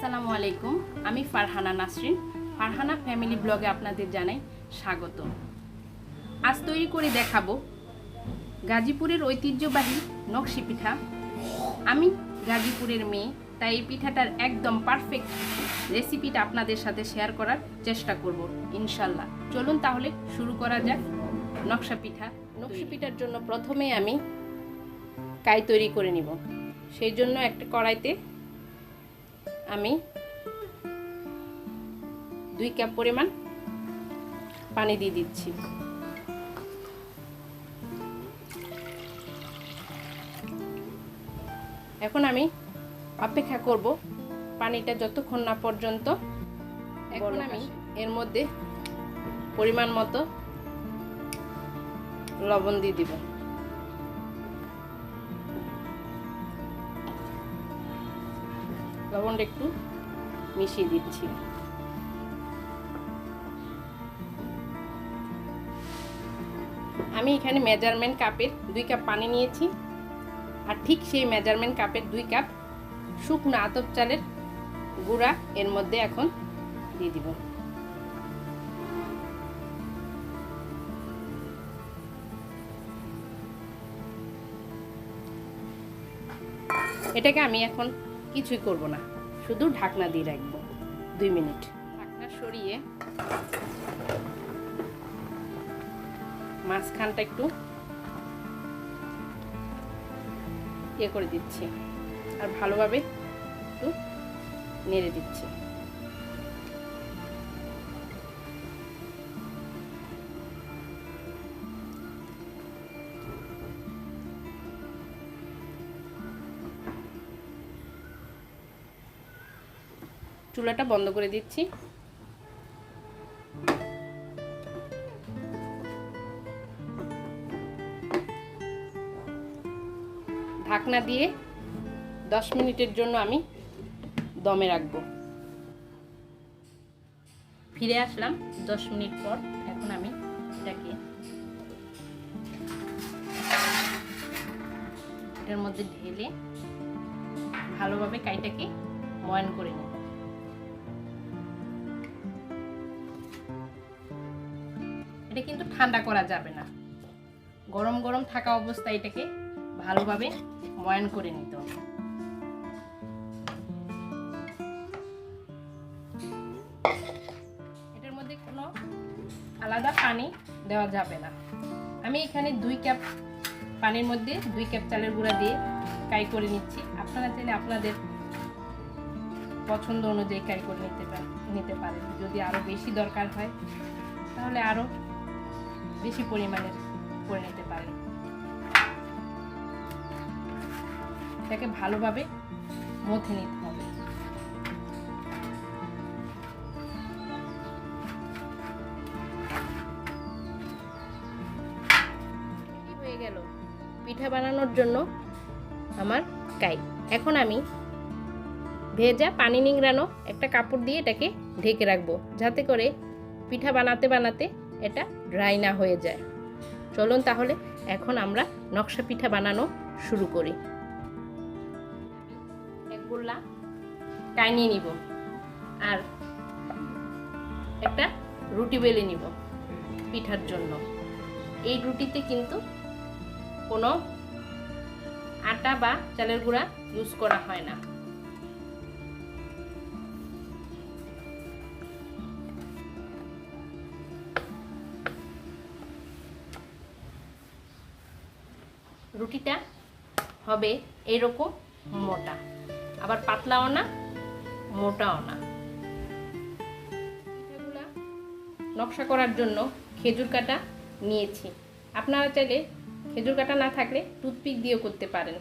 আসসালামু আলাইকুম। আমি ফারহানা নাসরিন, ফারহানা ফ্যামিলি ব্লগে আপনাদের জানাই স্বাগত। আজ তৈরি করে দেখাবো গাজীপুরের ঐতিহ্যবাহী নকশি পিঠা। আমি গাজীপুরের মেয়ে, তাই এই পিঠাটার একদম পারফেক্ট রেসিপিটা আপনাদের সাথে শেয়ার করার চেষ্টা করব ইনশাল্লাহ। চলুন তাহলে শুরু করা যাক নকশা পিঠা। নকশি পিঠার জন্য প্রথমে আমি কাই তৈরি করে নিব। সেই জন্য একটা কড়াইতে আমি 2 কাপ পরিমাণ পানি দিয়ে দিচ্ছি। এখন আমি অপেক্ষা করব পানিটা যতক্ষণ না পর্যন্ত। এখন আমি এর মধ্যে পরিমাণ মতো লবণ দিয়ে দিব। লবণটা একটু মিশিয়ে দিচ্ছি। আমি এখানে মেজারমেন্ট কাপের 2 কাপ পানি নিয়েছি, আর ঠিক সেই মেজারমেন্ট কাপের 2 কাপ শুকনো আতপ চালের গুঁড়া এর মধ্যে এখন দিয়ে দিব। এটাকে আমি এখন কিছুই করব না, শুধু ঢাকনা দিয়ে রাখবো 2 মিনিট। ঢাকনা সরিয়ে মাঝখানটা একটু করে দিচ্ছি, আর ভালোভাবে একটু নেড়ে দিচ্ছি। চুলাটা বন্ধ করে দিচ্ছি। ঢাকনা দিয়ে 10 মিনিটের জন্য আমি দমে রাখবো। ফিরে আসলাম 10 মিনিট পর। এখন আমি এটাকে এটার মধ্যে ঢেলে ভালোভাবে কাইটাকে ময়ান করে নেব। এটা কিন্তু ঠান্ডা করা যাবে না, গরম গরম থাকা অবস্থায় এটাকে ভালোভাবে ময়ান করে নিতে হবে। এটার মধ্যে কোনো আলাদা পানি দেওয়া যাবে না। আমি এখানে 2 কাপ পানির মধ্যে 2 কাপ চালের গুঁড়া দিয়ে কাই করে নিচ্ছি। আপনারা চাইলে আপনাদের পছন্দ অনুযায়ী কাই করে নিতে পারেন। যদি আরো বেশি দরকার হয় তাহলে আরো বেশি পরিমাণের করে নিতে পারেন। এটাকে ভালোভাবে মথে নিতে হবে। হয়ে গেল পিঠা বানানোর জন্য আমার কাই। এখন আমি ভেজা পানি নিংড়ানো একটা কাপড় দিয়ে এটাকে ঢেকে রাখবো, যাতে করে পিঠা বানাতে বানাতে এটা ড্রাই না হয়ে যায়। চলুন তাহলে এখন আমরা নকশা পিঠা বানানো শুরু করি। এক গোল্লা কাই নিয়ে নিব, আর একটা রুটি বেলে নিব পিঠার জন্য। এই রুটিতে কিন্তু কোনো আটা বা চালের গুঁড়া ইউজ করা হয় না। রুটিটা হবে এরকম মোটা, আবার পাতলাও না মোটাও না। পিঠাগুলা নকশা করার জন্য খেজুর কাটা নিয়েছি। আপনারা চাইলে খেজুর কাটা না থাকলে টুথপিক দিয়েও করতে পারেন।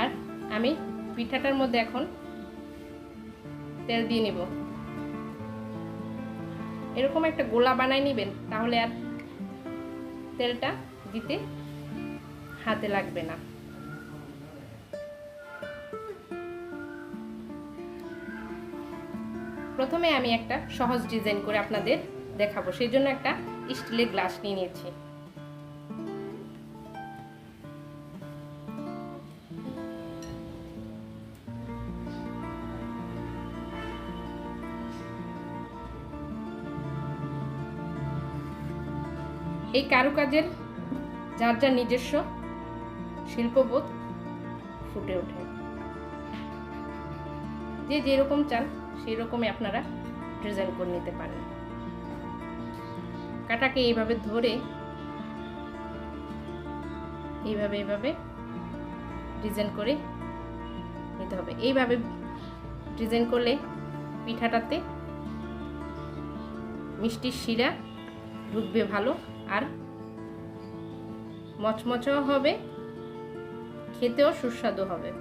আর আমি পিঠাটার মধ্যে এখন তেল দিয়ে নিব। এরকম একটা গোলা বানাই নেবেন, তাহলে আর তেলটা দিতে হাতে লাগবে না। প্রথমে আমি একটা সহজ ডিজাইন করে আপনাদের দেখাবো, সেই জন্য একটা স্টিলের গ্লাস নিয়ে নিয়েছি। এই কারুকাজের যার যার নিজস্ব শিল্পবোধ ফুটে ওঠে। যে যেরকম চান সেই রকমই আপনারা ডিজাইন করে নিতে পারেন। কাটাকে এইভাবে ধরে এইভাবে ডিজাইন করে নিতে হবে। এইভাবে ডিজাইন করলে পিঠাটাতে মিষ্টির শিরা ঢুকবে ভালো, আর মচমচও হবে, খেতেও সুস্বাদু হবে।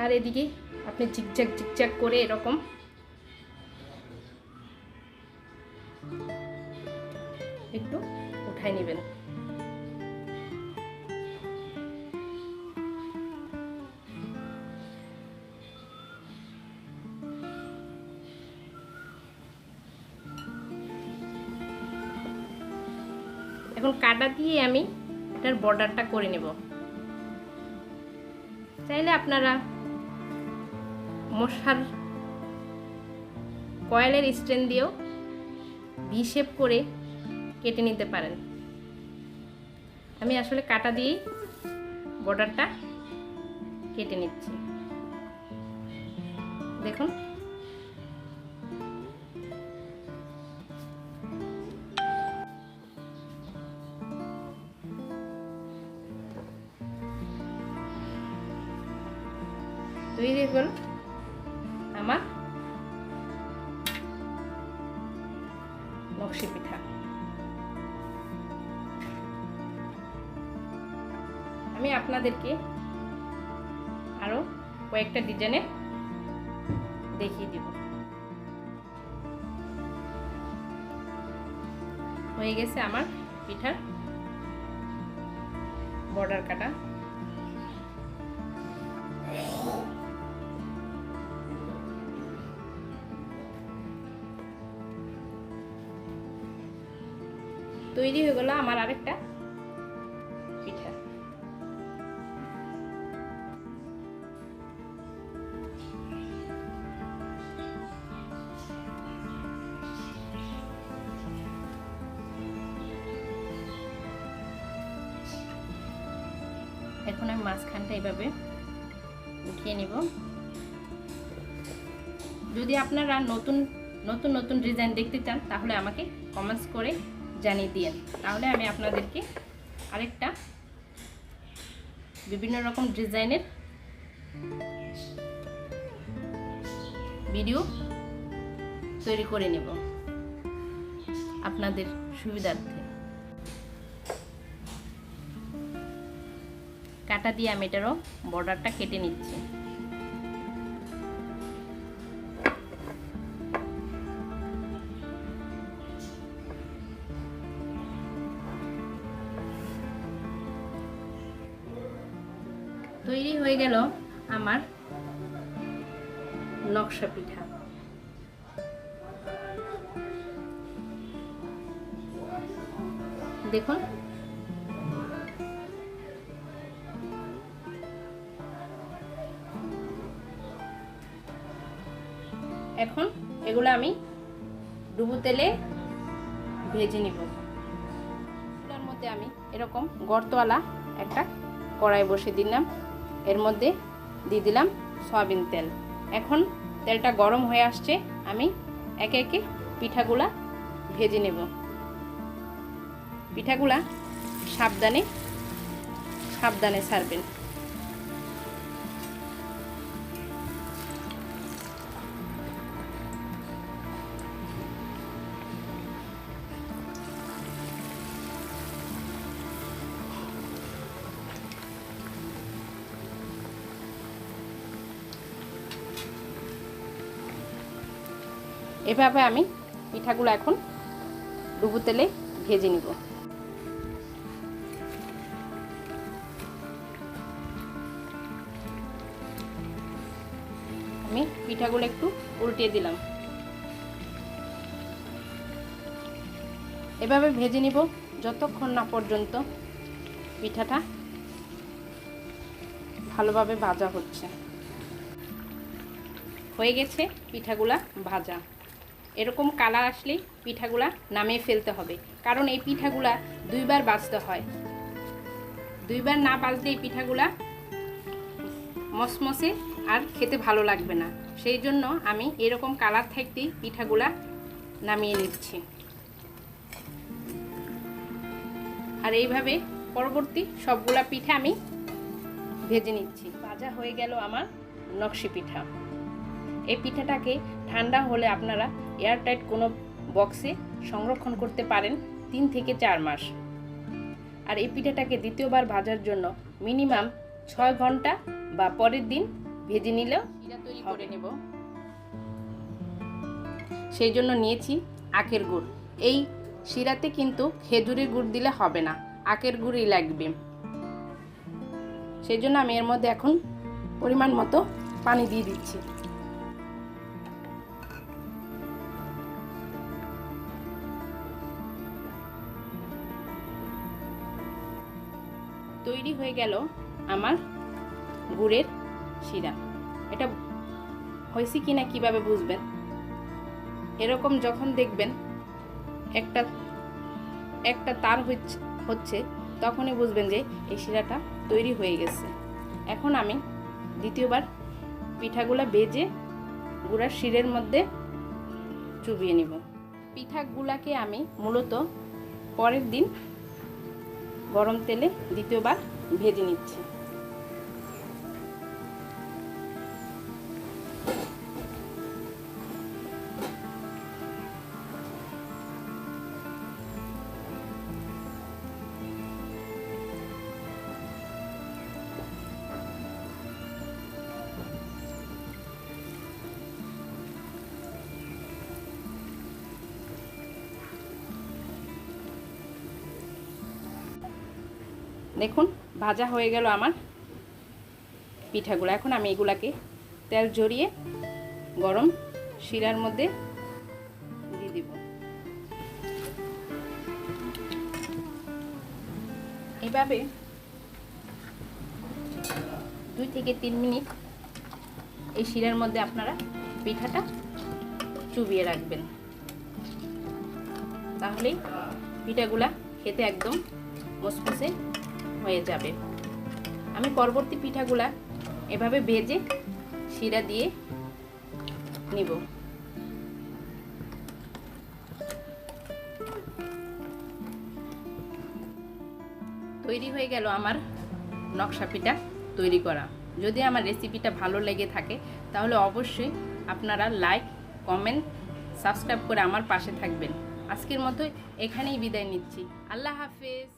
আর এদিকে আপনি জিগজ্যাগ করে এরকম একটু উঠাই নেবেন। এখন কাটা দিয়ে আমি এটার বর্ডারটা করে নেব। চাইলে আপনারা মশার কয়েলের স্ট্যান্ড দিয়েও ভি শেপ করে কেটে নিতে পারেন। আমি আসলে কাটা দিয়েই বর্ডারটা কেটে নিচ্ছি। দেখুন তৈরি হল আমার নকশি পিঠা। আমি আপনাদেরকে আরো কয়েকটা ডিজাইনে দেখিয়ে দিব। হয়ে গেছে আমার পিঠার বর্ডার কাটা। তৈরি হয়ে গেল আমার আরেকটা পিঠা। এখন আমি মাঝখানটা এইভাবে উঠিয়ে নিব। যদি আপনারা নতুন ডিজাইন দেখতে চান তাহলে আমাকে কমেন্টস করে জানিয়ে দিন, তাহলে আমি আপনাদেরকে আরেকটা বিভিন্ন রকম ডিজাইনের ভিডিও তৈরি করে নেব আপনাদের সুবিধার্থে। কাটা দিয়ে আমি এটারও বর্ডারটা কেটে নিচ্ছি। তৈরি হয়ে গেল আমার নকশা পিঠা। দেখুন এখন এগুলো আমি ডুবো তেলে ভেজে নিব। এর মধ্যে আমি এরকম গর্তওয়ালা একটা কড়াই বসিয়ে দিলাম, এর মধ্যে দিয়ে দিলাম সয়াবিন তেল। এখন তেলটা গরম হয়ে আসছে, আমি একে একে পিঠাগুলা ভেজে নেব। পিঠাগুলা সাবধানে ছাড়বেন। এভাবে আমি পিঠাগুলো এখন ডুবো তেলে ভেজে নিব। আমি পিঠাগুলো একটু উল্টিয়ে দিলাম। এভাবে ভেজে নিব যতক্ষণ না পর্যন্ত পিঠাটা ভালোভাবে ভাজা হচ্ছে। হয়ে গেছে পিঠাগুলা ভাজা। এরকম কালার আসলেই পিঠাগুলা নামিয়ে ফেলতে হবে, কারণ এই পিঠাগুলা দুইবার ভাজতে হয়। দুইবার না ভাজলে এই পিঠাগুলা মসমসে আর খেতে ভালো লাগবে না। সেই জন্য আমি এরকম কালার থাকতেই পিঠাগুলা নামিয়ে নিচ্ছি। আর এইভাবে পরবর্তী সবগুলা পিঠা আমি ভেজে নিচ্ছি। ভাজা হয়ে গেল আমার নকশি পিঠা। এই পিঠাটাকে ঠান্ডা হলে আপনারা এয়ারটাইট কোনো বক্সে সংরক্ষণ করতে পারেন 3 থেকে 4 মাস। আর এই পিঠাটাকে দ্বিতীয়বার ভাজার জন্য মিনিমাম 6 ঘন্টা বা পরের দিন ভেজে নিলেও শিরা তৈরি করে নেব। সেই জন্য নিয়েছি আখের গুড়। এই শিরাতে কিন্তু খেজুরের গুড় দিলে হবে না, আখের গুড়ই লাগবে। সেই জন্য আমি এর মধ্যে এখন পরিমাণ মতো পানি দিয়ে দিচ্ছি। তৈরি হয়ে গেল আমার গুড়ের শিরা। এটা হয়েছে কিনা কিভাবে বুঝবেন? এরকম যখন দেখবেন একটা তার হচ্ছে, তখনই বুঝবেন যে এই শিরাটা তৈরি হয়ে গেছে। এখন আমি দ্বিতীয়বার পিঠাগুলা ভেজে গুড়ার শিরের মধ্যে চুবিয়ে নিব। পিঠাগুলাকে আমি মূলত পরের দিন গরম তেলে দ্বিতীয়বার ভেজে নিচ্ছি। দেখুন ভাজা হয়ে গেল আমার পিঠাগুলো। এখন আমি এগুলাকে তেল ঝরিয়ে গরম শিরার মধ্যে দিয়ে দিব। এভাবে 2 থেকে 3 মিনিট এই শিরার মধ্যে আপনারা পিঠাটা চুবিয়ে রাখবেন, তাহলেই পিঠাগুলা খেতে একদম মুসমুসে হয়ে যাবে। আমি পরবর্তী পিঠাগুলা এভাবে ভেজে শিরা দিয়ে নিব। তৈরি হয়ে গেল আমার নকশা পিঠা তৈরি করা। যদি আমার রেসিপিটা ভালো লেগে থাকে তাহলে অবশ্যই আপনারা লাইক, কমেন্ট, সাবস্ক্রাইব করে আমার পাশে থাকবেন। আজকের মতো এখানেই বিদায় নিচ্ছি। আল্লাহ হাফেজ।